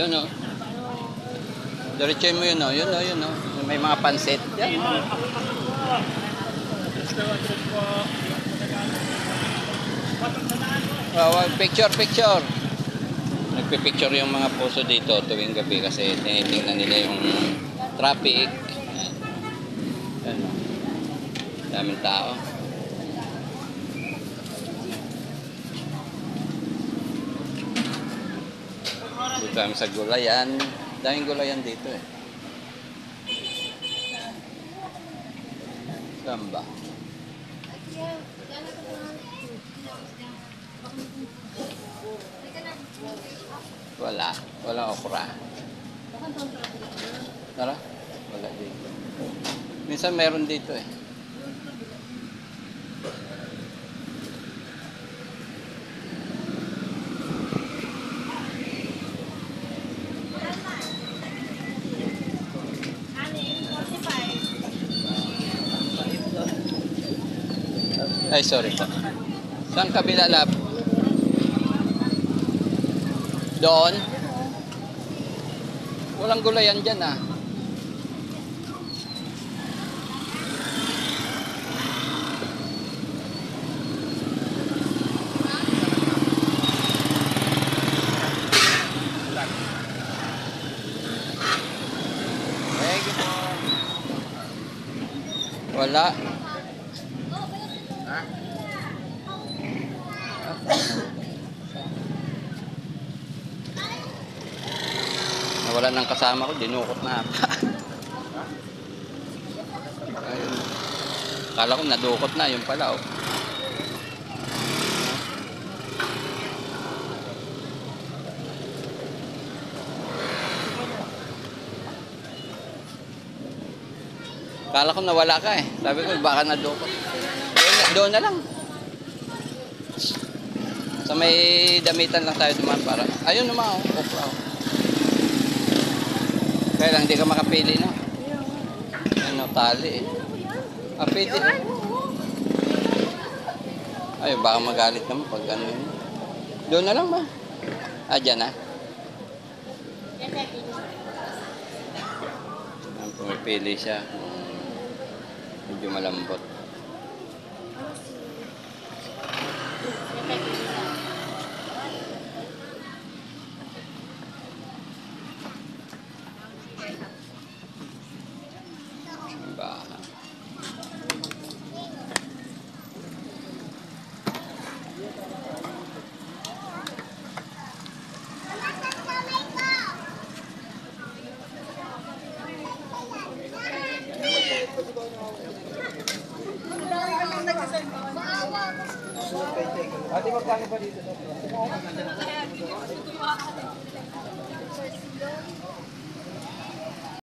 Yun o. Diretso mo yun o. Yun o, yun o. May mga pansit. Yan. Picture, picture. Nagpipicture yung mga puso dito tuwing gabi kasi tinitingnan nila yung traffic. Yan o. Daming tao. Dito kami sa gulayan. Daming gulayan dito eh. Saan ba? Wala. Walang okra. Tara? Wala dito. Minsan meron dito eh. Ay, sorry po. Saan kabila lab? Doon? Walang gulayan dyan ah. Wala. Nawalan ng kasama ko, dinukot na ata. Ayun. Kala ko nadukot na, yun pala oh. Kala ko nawala ka eh. Sabi ko baka nadukot. Doon na lang. Sa may damitan lang tayo dumaan para. Ayun naman oh, okra oh. Kaya lang, hindi ka makapili, no? Ano, tali, eh. Ah, pwede. Ay, baka magalit naman pag ano yun. Doon na lang ba? Ah, dyan, ah. Pumipili siya. Medyo malambot. Ate, magkano ba dito?